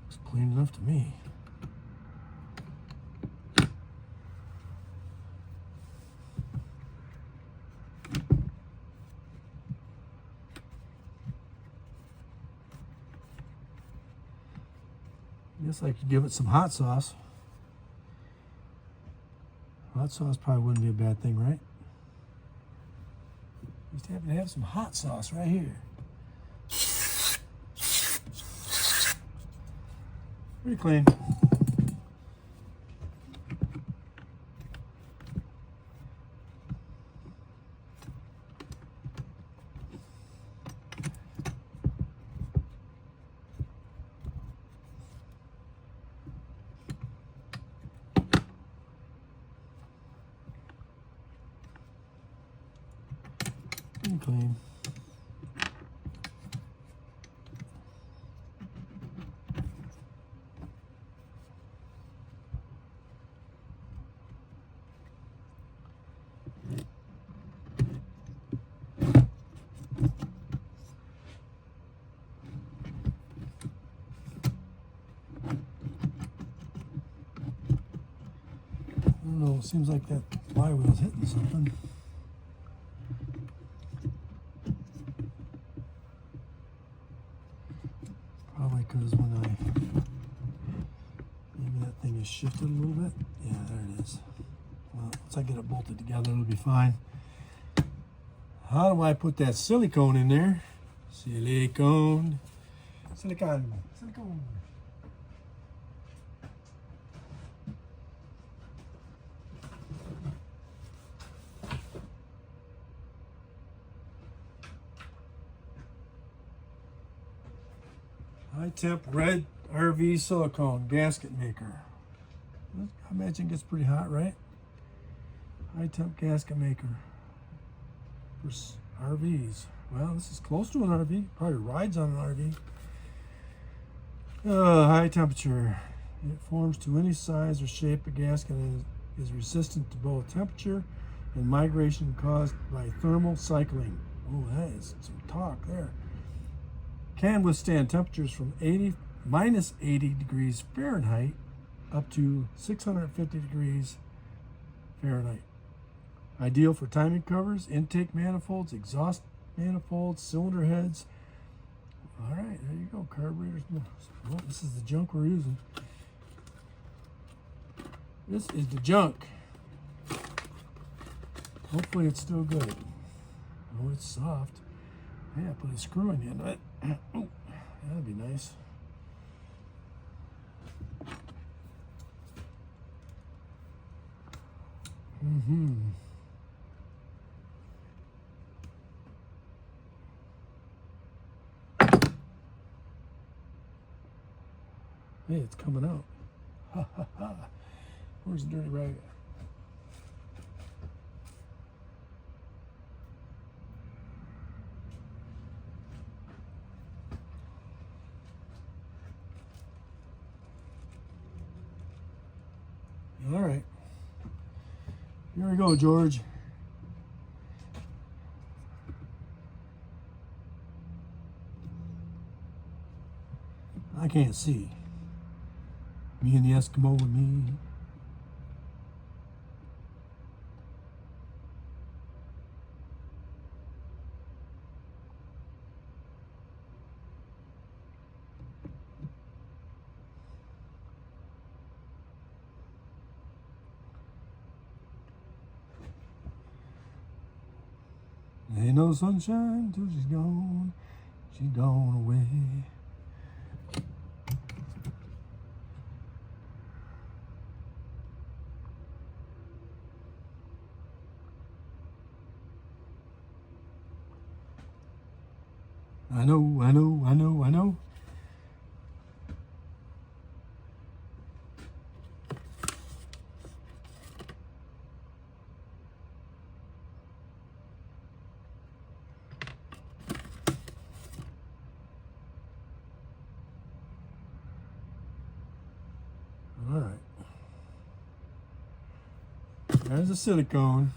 Looks clean enough to me. Guess I could give it some hot sauce. Hot sauce probably wouldn't be a bad thing, right? Just happen to have some hot sauce right here. Pretty clean. Clean. I don't know, it seems like that flywheel's hitting something. Probably because when maybe that thing is shifted a little bit. Yeah, there it is. Well, once I get it bolted together, it'll be fine. How do I put that silicone in there? Silicone. Silicone. Silicone. High temp red RV silicone gasket maker. I imagine it gets pretty hot, right? High temp gasket maker for RVs. Well, this is close to an RV. Probably rides on an RV. High temperature. It forms to any size or shape of gasket and is resistant to both temperature and migration caused by thermal cycling. Oh, that is some talk there. Can withstand temperatures from minus 80 degrees Fahrenheit up to 650 degrees Fahrenheit. Ideal for timing covers, intake manifolds, exhaust manifolds, cylinder heads. All right, there you go, carburetors. Well, this is the junk we're using. This is the junk. Hopefully it's still good. Oh, it's soft. Yeah, put a screw in the end of it. Oh, that'd be nice. Hey, it's coming out. Ha ha ha. Where's the dirty rag? All right. Here we go, George. I can't see. Me and the Eskimo with me. Ain't no sunshine till she's gone. She's gone away. I know, I know, I know, I know. All right. There's the silicone.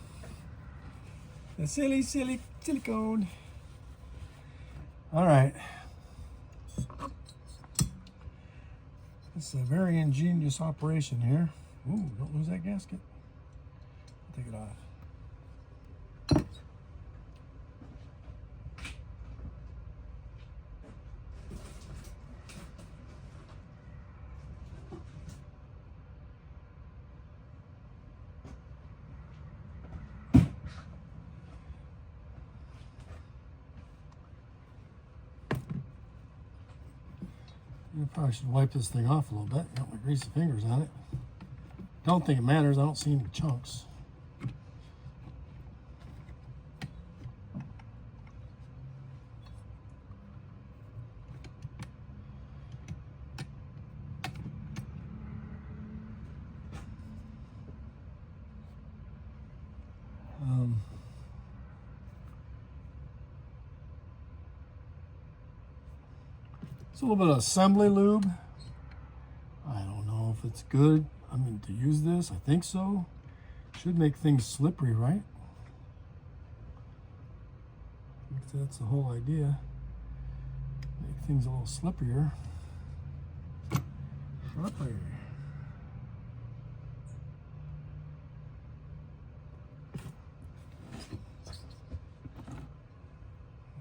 The silly silicone. All right. It's a very ingenious operation here. Ooh, don't lose that gasket. Take it off. You probably should wipe this thing off a little bit. Got my greasy fingers on it. Don't think it matters. I don't see any chunks. It's a little bit of assembly lube. I don't know if it's good. I mean, to use this, I think so. Should make things slippery, right? I think that's the whole idea. Make things a little slipperier. Slippery.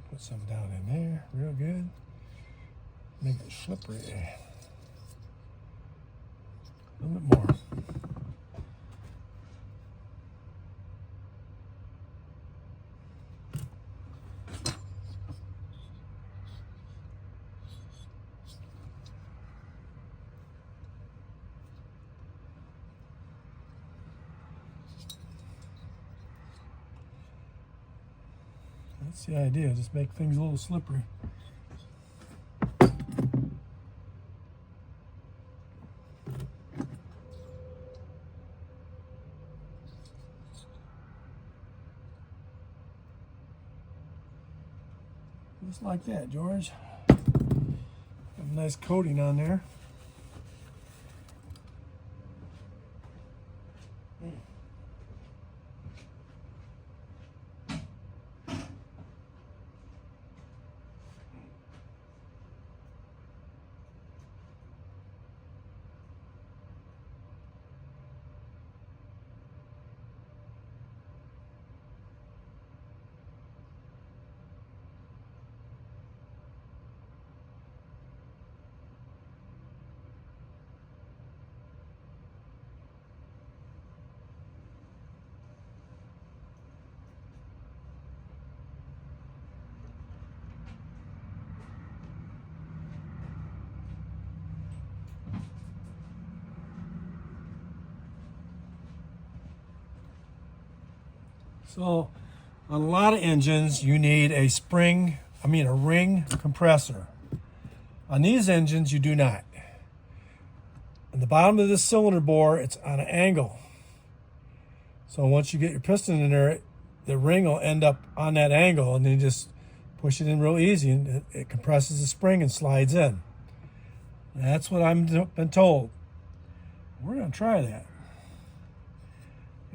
Put some down in there, real good. Make it slippery. A little bit more. That's the idea, just make things a little slippery. Just like that, George. Have a nice coating on there. So on a lot of engines, you need a ring compressor. On these engines, you do not. On the bottom of this cylinder bore, it's on an angle. So once you get your piston in there, the ring will end up on that angle, and then you just push it in real easy, and it compresses the spring and slides in. That's what I've been told. We're going to try that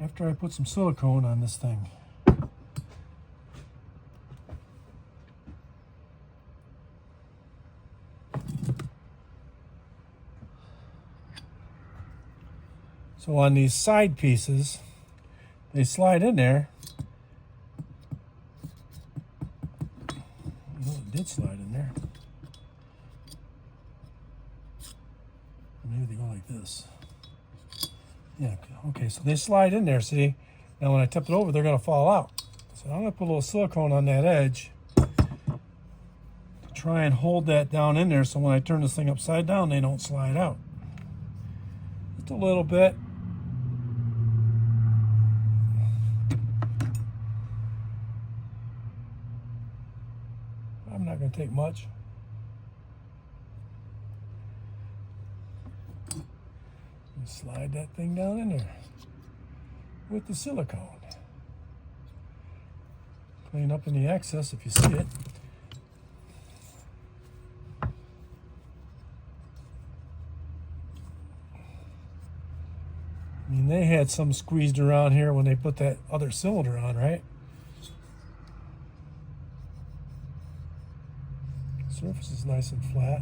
after I put some silicone on this thing. So on these side pieces, they slide in there. Well, it did slide in there. Maybe they go like this. Yeah, okay, so they slide in there, see? Now when I tip it over, they're gonna fall out. So I'm going to put a little silicone on that edge to try and hold that down in there so when I turn this thing upside down, they don't slide out. Just a little bit. I'm not going to take much. And slide that thing down in there with the silicone. Clean up any excess if you see it. I mean, they had some squeezed around here when they put that other cylinder on, right? Surface is nice and flat.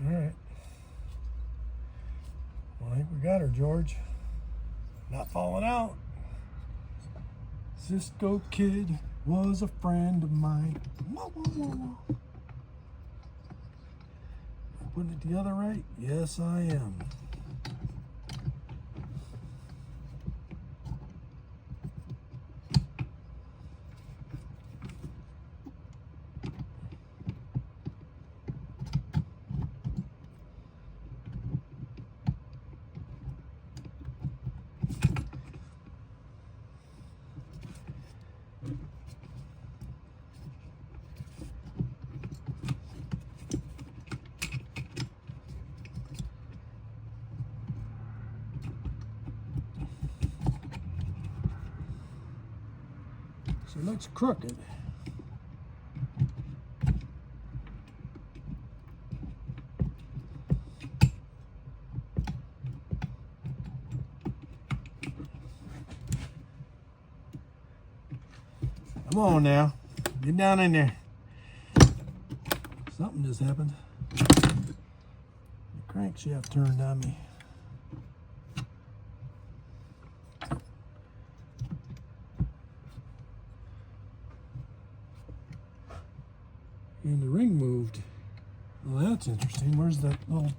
All right. Well, I think we got her, George. Not falling out. Cisco Kid was a friend of mine. Whoa, whoa, whoa, whoa. Putting it together right? Yes, I am. So it looks crooked. Come on now, get down in there. Something just happened. The crankshaft turned on me. And the ring moved. Well, that's interesting. Where's that little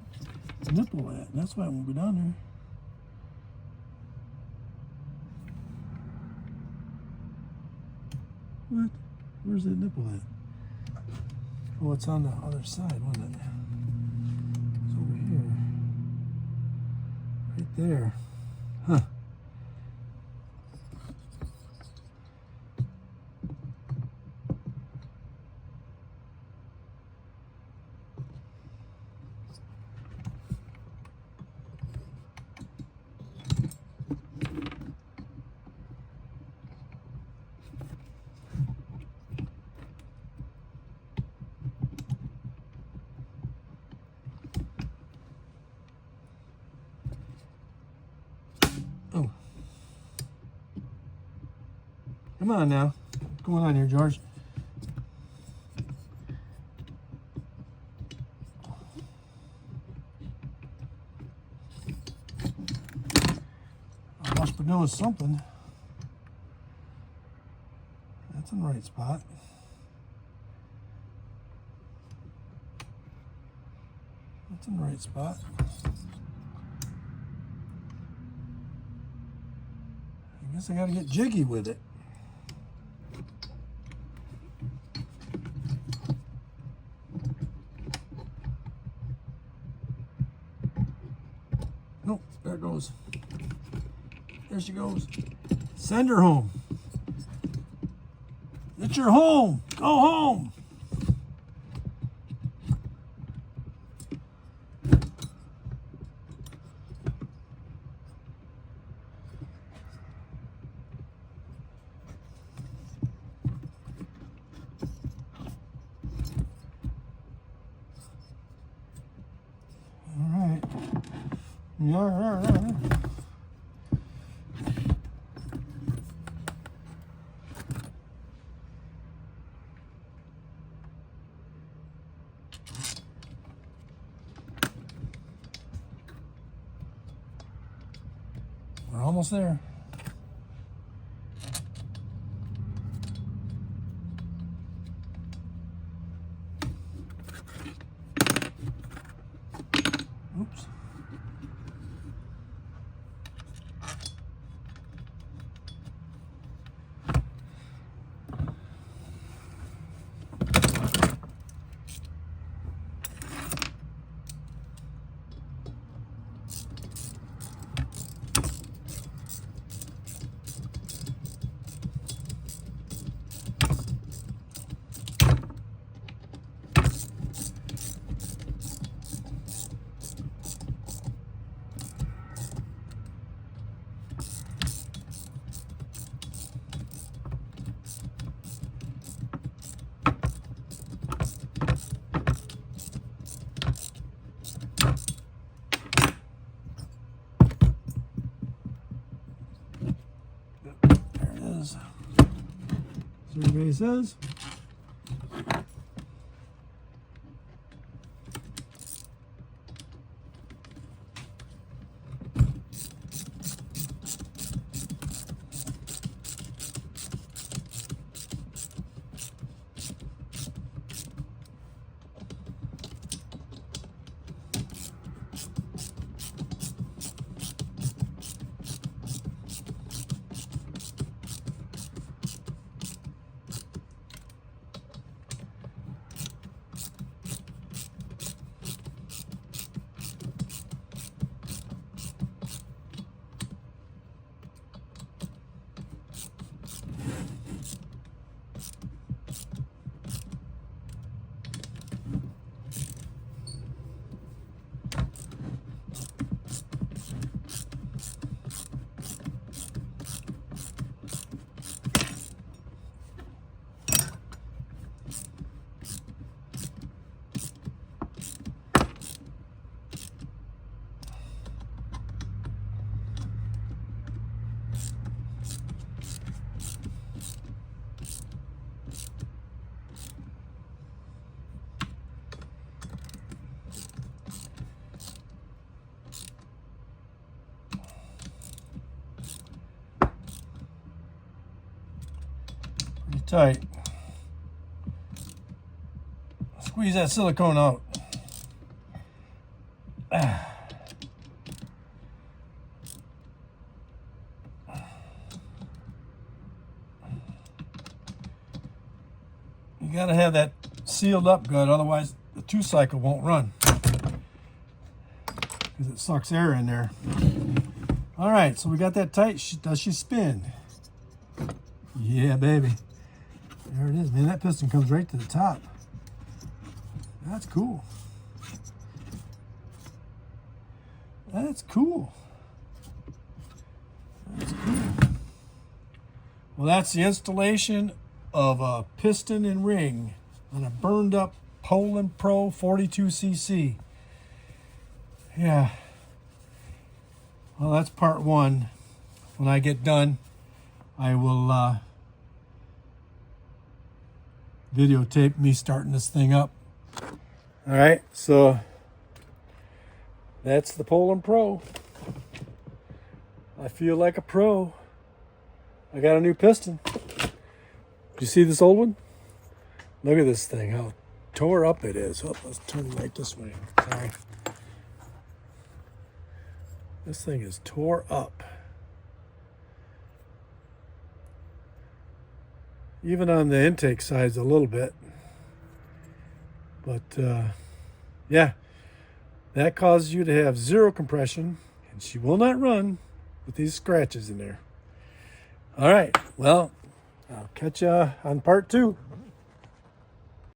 nipple at? That's why it won't go down there. What? Where's that nipple at? Oh, it's on the other side, wasn't it? It's over here. Right there. Huh. Oh. Come on now. What's going on here, George? I must be doing something. That's in the right spot. That's in the right spot. I guess I gotta get jiggy with it. Nope, there it goes. There she goes. Send her home. It's your home. Go home. We're almost there. Oops. Survey says. Tight. Squeeze that silicone out. You gotta have that sealed up good, otherwise the 2-cycle won't run because it sucks air in there. All right, so we got that tight. Does she spin? Yeah, baby. There it is, man. That piston comes right to the top. That's cool. That's cool. That's cool. Well, that's the installation of a piston and ring on a burned up Poulan Pro 42cc. Yeah. Well, that's part one. When I get done, I will videotape me starting this thing up. All right, so that's the Poulan Pro. I feel like a pro. I got a new piston. Do you see this old one? Look at this thing, how tore up it is. Oh, let's turn right this way. Sorry. This thing is tore up. Even on the intake sides a little bit. But yeah, that causes you to have zero compression, and she will not run with these scratches in there. All right, well, I'll catch you on part 2.